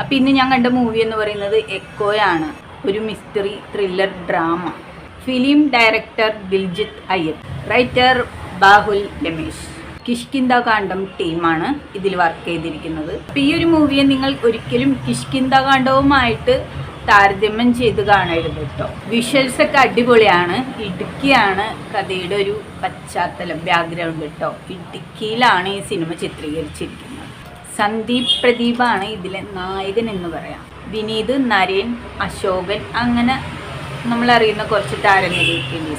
അപ്പം ഇന്ന് ഞാൻ കണ്ട മൂവി എന്ന് പറയുന്നത് എക്കോയാണ്. ഒരു mystery thriller drama. Film director Diljith Ayyar, writer Bahul Ramesh. Kishkindha Kaandam ടീമാണ് ഇതിൽ വർക്ക് ചെയ്തിരിക്കുന്നത്. അപ്പം ഈ ഒരു മൂവിയെ നിങ്ങൾ ഒരിക്കലും കിഷ്കിന്ധാകാന്ഡവുമായിട്ട് താരതമ്യം ചെയ്ത് കാണരുത് കേട്ടോ. വിഷ്വൽസ് ഒക്കെ അടിപൊളിയാണ്. ഇടുക്കിയാണ് കഥയുടെ ഒരു പശ്ചാത്തലം, ബാക്ക്ഗ്രൗണ്ട് കേട്ടോ. ഇടുക്കിയിലാണ് ഈ സിനിമ ചിത്രീകരിച്ചിരിക്കുന്നത്. സന്ദീപ് പ്രദീപാണ് ഇതിലെ നായകൻ എന്ന് പറയാം. വിനീത്, നരേൻ, അശോകൻ, അങ്ങനെ നമ്മളറിയുന്ന കുറച്ച് താരങ്ങളൊക്കെയുണ്ട് ഈ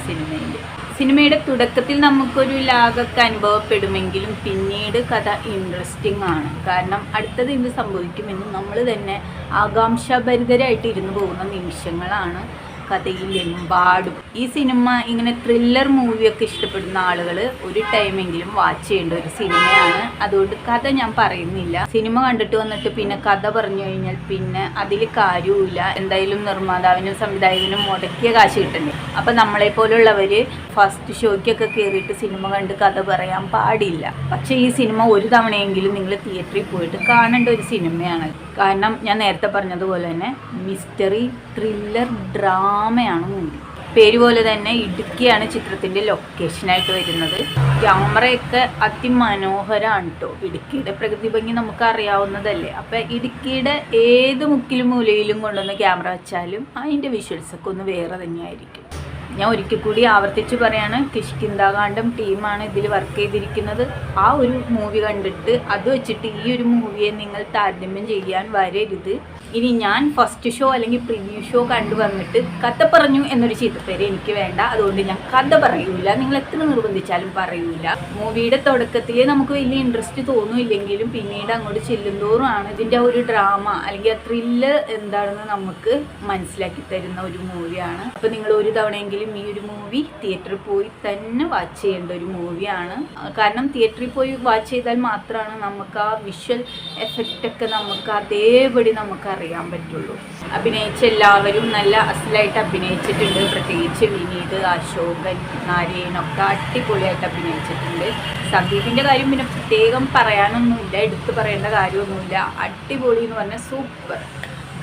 സിനിമയുടെ തുടക്കത്തിൽ നമുക്കൊരു ലാഗൊക്കെ അനുഭവപ്പെടുമെങ്കിലും പിന്നീട് കഥ ഇൻട്രസ്റ്റിംഗ് ആണ്. കാരണം അടുത്തത് എന്ത് സംഭവിക്കുമെന്ന് നമ്മൾ തന്നെ ആകാംക്ഷാഭരിതരായിട്ട് ഇരുന്ന് പോകുന്ന നിമിഷങ്ങളാണ് കഥയിലെമ്പാടും. ഈ സിനിമ ഇങ്ങനെ ത്രില്ലർ മൂവിയൊക്കെ ഇഷ്ടപ്പെടുന്ന ആളുകൾ ഒരു ടൈമെങ്കിലും വാച്ച് ചെയ്യേണ്ട ഒരു സിനിമയാണ്. അതുകൊണ്ട് കഥ ഞാൻ പറയുന്നില്ല. സിനിമ കണ്ടിട്ട് വന്നിട്ട് പിന്നെ കഥ പറഞ്ഞു കഴിഞ്ഞാൽ പിന്നെ അതിൽ കാര്യവുമില്ല. എന്തായാലും നിർമ്മാതാവിനും സംവിധായകനും മുടക്കിയ കാശ് കിട്ടണ്ടേ. അപ്പം നമ്മളെപ്പോലുള്ളവർ ഫസ്റ്റ് ഷോയ്ക്കൊക്കെ കയറിയിട്ട് സിനിമ കണ്ട് കഥ പറയാൻ പാടില്ല. പക്ഷേ ഈ സിനിമ ഒരു തവണയെങ്കിലും നിങ്ങൾ തിയേറ്ററിൽ പോയിട്ട് കാണേണ്ട ഒരു സിനിമയാണ്. കാരണം ഞാൻ നേരത്തെ പറഞ്ഞതുപോലെ തന്നെ മിസ്റ്ററി ത്രില്ലർ ഡ്രാമയാണ് മൂവി. പേര് പോലെ തന്നെ ഇടുക്കിയാണ് ചിത്രത്തിൻ്റെ ലൊക്കേഷനായിട്ട് വരുന്നത്. ക്യാമറയൊക്കെ അതിമനോഹരമാണ് കേട്ടോ. ഇടുക്കിയുടെ പ്രകൃതി ഭംഗി നമുക്ക് അറിയാവുന്നതല്ലേ. അപ്പം ഇടുക്കിയുടെ ഏത് മുക്കിലും മൂലയിലും കൊണ്ടുവന്ന് ക്യാമറ വെച്ചാലും അതിൻ്റെ വിഷ്വൽസൊക്കെ ഒന്ന് വേറെ തന്നെയായിരിക്കും. ഞാൻ ഒരിക്കൽ കൂടി ആവർത്തിച്ച് പറയാണ്, കിഷ്കിന്ധാകാന്ഡം ടീമാണ് ഇതിൽ വർക്ക് ചെയ്തിരിക്കുന്നത്. ആ ഒരു മൂവി കണ്ടിട്ട് അത് വെച്ചിട്ട് ഈ ഒരു മൂവിയെ നിങ്ങൾ താരതമ്യം ചെയ്യാൻ വരരുത്. ഇനി ഞാൻ ഫസ്റ്റ് ഷോ അല്ലെങ്കിൽ പ്രിവ്യൂ ഷോ കണ്ടു വന്നിട്ട് കഥ പറഞ്ഞു എന്നൊരു ചീത്തപ്പേര് എനിക്ക് വേണ്ട. അതുകൊണ്ട് ഞാൻ കഥ പറയൂല, നിങ്ങൾ എത്ര നിർബന്ധിച്ചാലും പറയൂല. മൂവിയുടെ തുടക്കത്തിൽ നമുക്ക് വലിയ ഇൻട്രസ്റ്റ് തോന്നുമില്ലെങ്കിലും പിന്നീട് അങ്ങോട്ട് ചെല്ലുന്തോറുമാണ് ഇതിൻ്റെ ഒരു ഡ്രാമ അല്ലെങ്കിൽ ആ ത്രില്ല് എന്താണെന്ന് നമുക്ക് മനസ്സിലാക്കി തരുന്ന ഒരു മൂവിയാണ്. അപ്പോൾ നിങ്ങൾ ഒരു തവണയെങ്കിലും ഈ ഒരു മൂവി തിയേറ്ററിൽ പോയി തന്നെ വാച്ച് ചെയ്യേണ്ട ഒരു മൂവിയാണ്. കാരണം തിയേറ്ററിൽ പോയി വാച്ച് ചെയ്താൽ മാത്രമാണ് നമുക്ക് ആ വിഷ്വൽ എഫക്റ്റൊക്കെ നമുക്ക് അതേപടി നമുക്ക് അറിയാൻ പറ്റുള്ളൂ. അഭിനയിച്ച എല്ലാവരും നല്ല അസലായിട്ട് അഭിനയിച്ചിട്ടുണ്ട്. പ്രത്യേകിച്ച് വിനീത്, അശോകൻ, നാരേനൊക്കെ അടിപൊളിയായിട്ട് അഭിനയിച്ചിട്ടുണ്ട്. സന്ദീപിൻ്റെ കാര്യം പിന്നെ പ്രത്യേകം പറയാനൊന്നുമില്ല, എടുത്തു പറയേണ്ട കാര്യമൊന്നുമില്ല. അടിപൊളി എന്ന് പറഞ്ഞാൽ സൂപ്പർ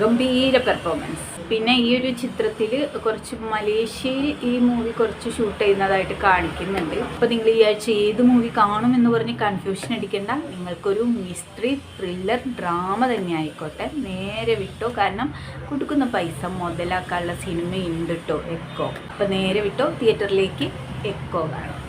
ഗംഭീര പെർഫോമൻസ്. പിന്നെ ഈ ഒരു ചിത്രത്തിൽ കുറച്ച് മലേഷ്യയിൽ ഈ മൂവി കുറച്ച് ഷൂട്ട് ചെയ്യുന്നതായിട്ട് കാണിക്കുന്നുണ്ട്. അപ്പോൾ നിങ്ങൾ ഈ ആഴ്ച ഏത് മൂവി കാണുമെന്ന് പറഞ്ഞ് കൺഫ്യൂഷൻ അടിക്കേണ്ട. നിങ്ങൾക്കൊരു മിസ്റ്ററി ത്രില്ലർ ഡ്രാമ തന്നെ ആയിക്കോട്ടെ, നേരെ വിട്ടോ. കാരണം കൊടുക്കുന്ന പൈസ മുതലാക്കാനുള്ള സിനിമയുണ്ട് കേട്ടോ എക്കോ. അപ്പോൾ നേരെ വിട്ടോ, തിയേറ്ററിലേക്ക് എക്കോ കാണാം.